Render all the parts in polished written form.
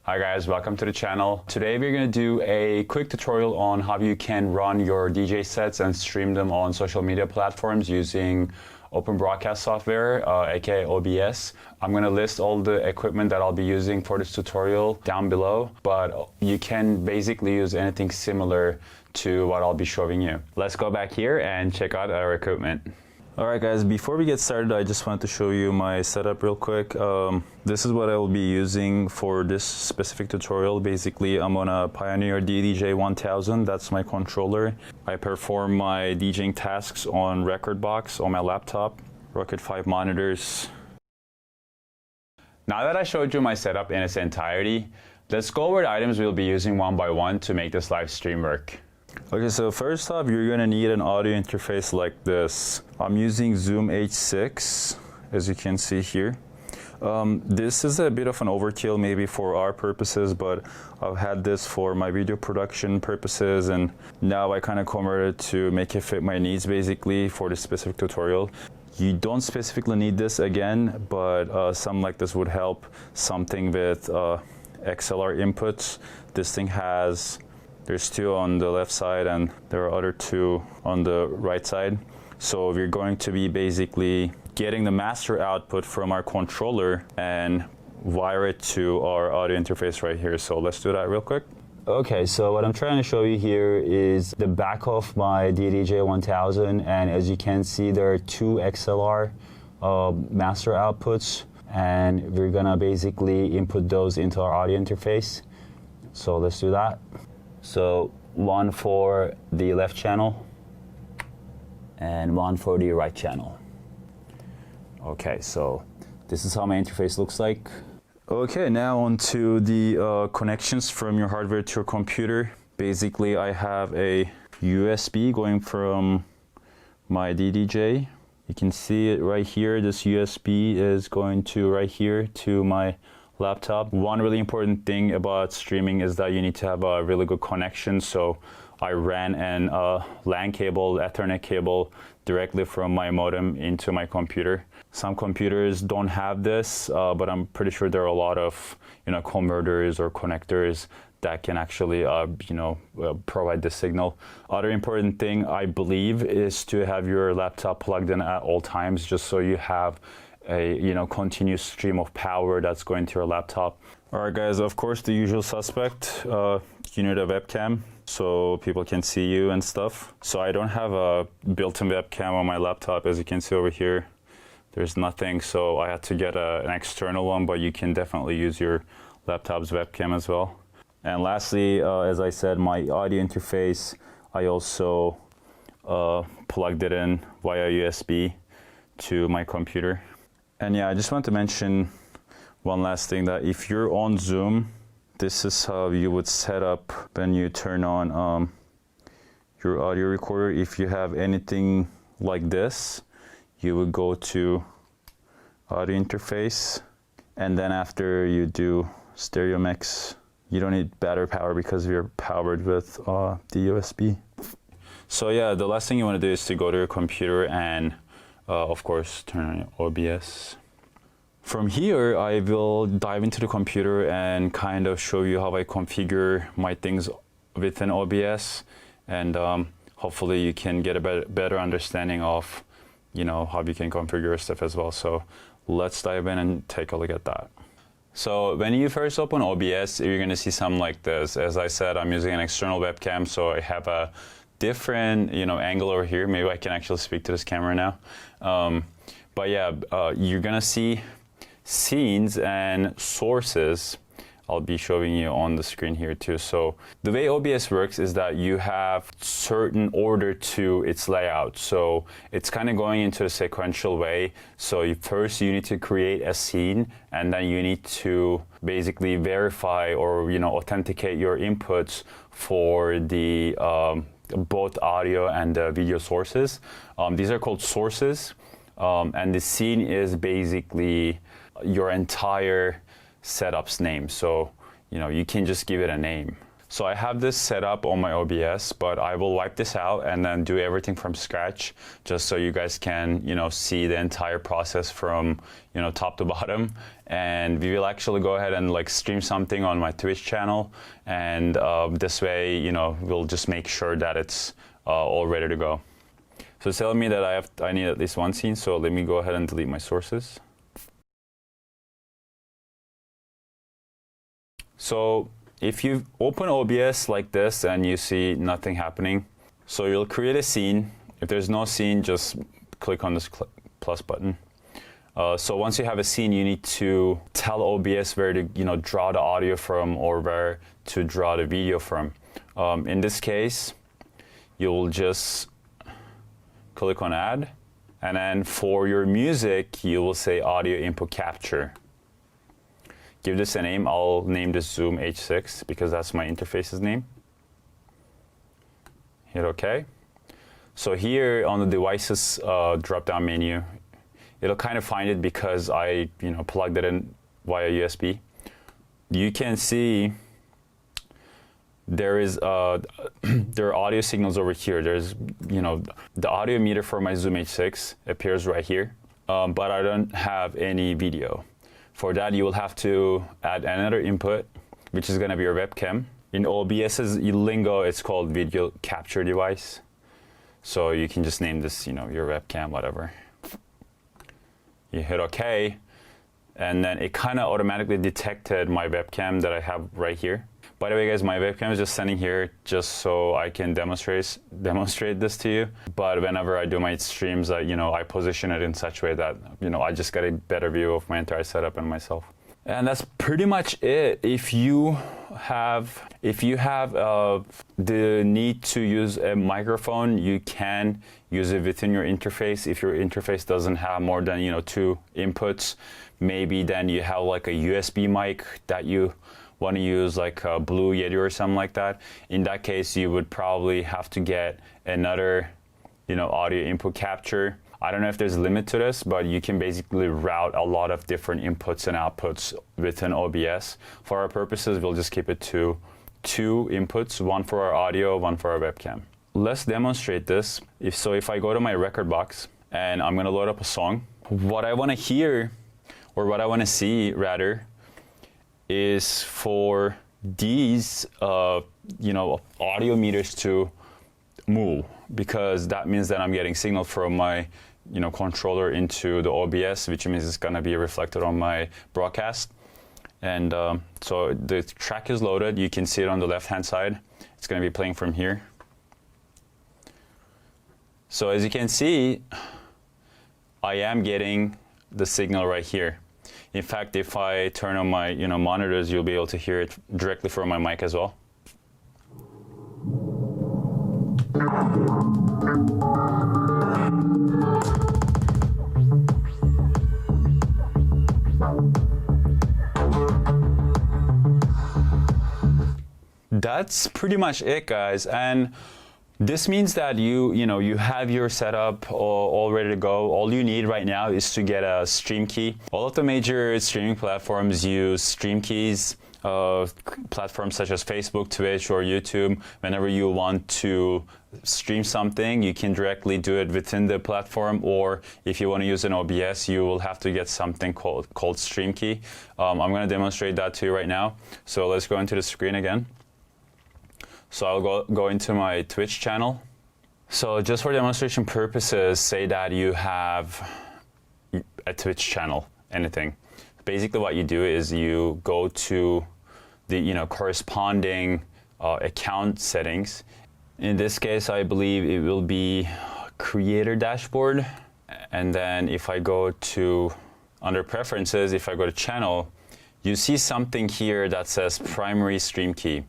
Hi guys, welcome to the channel. Today we're going to do a quick tutorial on how you can run your DJ sets and stream them on social media platforms using open broadcast software, aka OBS. I'm going to list all the equipment that I'll be using for this tutorial down below, but you can basically use anything similar to what I'll be showing you. Let's go back here and check out our equipment. Alright guys, before we get started, I just wanted to show you my setup real quick. This is what I will be using for this specific tutorial. Basically, I'm on a Pioneer DDJ-1000, that's my controller. I perform my DJing tasks on Rekordbox on my laptop, Rocket 5 monitors. Now that I showed you my setup in its entirety, let's go over the items we'll be using one by one to make this live stream work. Okay, so first off, you're gonna need an audio interface like this. I'm using Zoom H6, as you can see here. This is a bit of an overkill maybe for our purposes, but I've had this for my video production purposes, and now I kind of converted to make it fit my needs basically for this specific tutorial. You don't specifically need this again, but something like this would help. Something with XLR inputs. This thing there's two on the left side and there are other two on the right side. So we're going to be basically getting the master output from our controller and wire it to our audio interface right here. So let's do that real quick. Okay, so what I'm trying to show you here is the back of my DDJ-1000, and as you can see, there are two XLR master outputs, and we're gonna basically input those into our audio interface. So let's do that. So one for the left channel and one for the right channel. Okay, so this is how my interface looks like. Okay, now on to the connections from your hardware to your computer. Basically, I have a USB going from my DDJ. You can see it right here. This USB is going to right here to my laptop. One really important thing about streaming is that you need to have a really good connection. So I ran an LAN cable, Ethernet cable directly from my modem into my computer. Some computers don't have this, but I'm pretty sure there are a lot of converters or connectors that can actually provide the signal. Other important thing I believe is to have your laptop plugged in at all times, just so you have a continuous stream of power that's going to your laptop. All right guys, of course the usual suspect, you need a webcam so people can see you and stuff. So I don't have a built-in webcam on my laptop, as you can see over here. There's nothing, so I had to get an external one, but you can definitely use your laptop's webcam as well. And lastly, as I said, my audio interface, I also plugged it in via USB to my computer. And yeah, I just want to mention one last thing, that if you're on Zoom, this is how you would set up when you turn on your audio recorder. If you have anything like this, you would go to audio interface, and then after you do stereo mix, you don't need battery power because you're powered with the USB. So yeah, the last thing you want to do is to go to your computer and of course, turn on OBS. From here, I will dive into the computer and kind of show you how I configure my things within OBS, and hopefully you can get a better understanding of, how you can configure stuff as well. So let's dive in and take a look at that. So when you first open OBS, you're going to see something like this. As I said, I'm using an external webcam, so I have a different angle over here. Maybe I can actually speak to this camera now. But yeah, you're gonna see scenes and sources. I'll be showing you on the screen here too. So the way OBS works is that you have certain order to its layout. So it's kind of going into a sequential way. So first you need to create a scene, and then you need to basically verify or authenticate your inputs for the both audio and video sources. These are called sources, and the scene is basically your entire setup's name. So you can just give it a name. So I have this set up on my OBS, but I will wipe this out and then do everything from scratch, just so you guys can, see the entire process from, top to bottom. And we will actually go ahead and like stream something on my Twitch channel, and this way, we'll just make sure that it's all ready to go. So it's telling me that I need at least one scene, so let me go ahead and delete my sources. So if you open OBS like this and you see nothing happening, so you'll create a scene. If there's no scene, just click on this plus button. So once you have a scene, you need to tell OBS where to draw the audio from or where to draw the video from. In this case, you'll just click on add, and then for your music, you will say audio input capture. Give this a name. I'll name this Zoom H6 because that's my interface's name. Hit OK. So here on the devices drop-down menu, it'll kind of find it because I plugged it in via USB. You can see there is there are audio signals over here. There's the audio meter for my Zoom H6 appears right here, but I don't have any video. For that, you will have to add another input, which is going to be your webcam. In OBS's lingo, it's called video capture device. So you can just name this, your webcam, whatever. You hit OK, and then it kind of automatically detected my webcam that I have right here. By the way, guys, my webcam is just standing here just so I can demonstrate this to you. But whenever I do my streams, I position it in such a way that I just get a better view of my entire setup and myself. And that's pretty much it. If you have the need to use a microphone, you can use it within your interface. If your interface doesn't have more than 2 inputs, maybe then you have like a USB mic that you want to use, like a Blue Yeti or something like that. In that case, you would probably have to get another audio input capture. I don't know if there's a limit to this, but you can basically route a lot of different inputs and outputs within OBS. For our purposes, we'll just keep it to 2 inputs, one for our audio, one for our webcam. Let's demonstrate this. If I go to my record box and I'm going to load up a song, what I want to hear, or what I want to see rather, is for these audio meters to move, because that means that I'm getting signal from my controller into the OBS, which means it's going to be reflected on my broadcast. And so the track is loaded. You can see it on the left hand side. It's going to be playing from here. So as you can see, I am getting the signal right here. In fact, if I turn on my monitors, you'll be able to hear it directly from my mic as well. That's pretty much it, guys. And this means that you have your setup all ready to go. All you need right now is to get a stream key. All of the major streaming platforms use stream keys. Platforms such as Facebook, Twitch, or YouTube. Whenever you want to stream something, you can directly do it within the platform, or if you want to use an OBS, you will have to get something called stream key. I'm going to demonstrate that to you right now. So let's go into the screen again. So I'll go into my Twitch channel. So just for demonstration purposes, say that you have a Twitch channel, anything. Basically what you do is you go to the corresponding account settings. In this case, I believe it will be creator dashboard. And then if I go to under preferences, if I go to channel, you see something here that says primary stream key.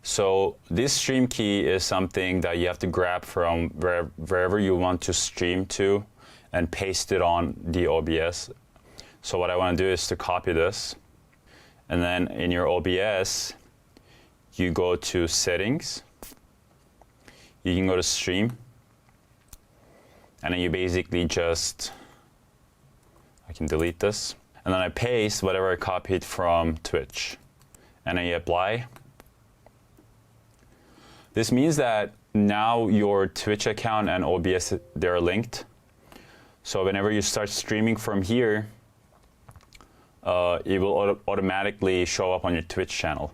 So this stream key is something that you have to grab from wherever you want to stream to and paste it on the OBS. So what I want to do is to copy this, and then in your OBS, you go to settings, you can go to stream, and then you basically I can delete this, and then I paste whatever I copied from Twitch, and then you apply. This means that now your Twitch account and OBS, they're linked. So whenever you start streaming from here, it will automatically show up on your Twitch channel.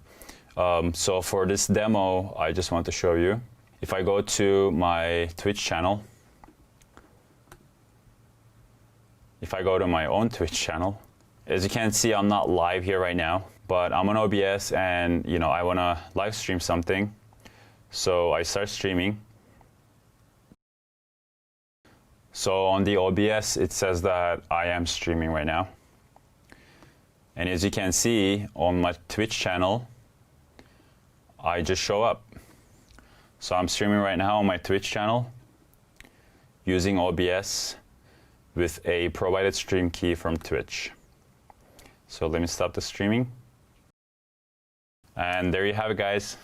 So for this demo, I just want to show you. If I go to my Twitch channel, if I go to my own Twitch channel, as you can see, I'm not live here right now, but I'm on OBS and I want to live stream something. So I start streaming. So on the OBS, it says that I am streaming right now. And as you can see on my Twitch channel, I just show up. So I'm streaming right now on my Twitch channel using OBS with a provided stream key from Twitch. So let me stop the streaming. And there you have it, guys.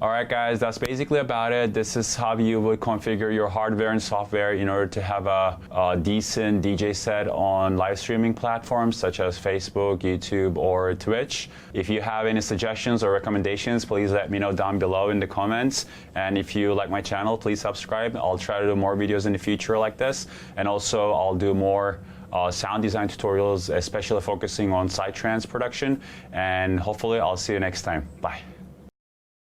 Alright guys, that's basically about it. This is how you would configure your hardware and software in order to have a decent DJ set on live streaming platforms such as Facebook, YouTube, or Twitch. If you have any suggestions or recommendations, please let me know down below in the comments. And if you like my channel, please subscribe. I'll try to do more videos in the future like this. And also I'll do more sound design tutorials, especially focusing on psytrance production. And hopefully I'll see you next time. Bye.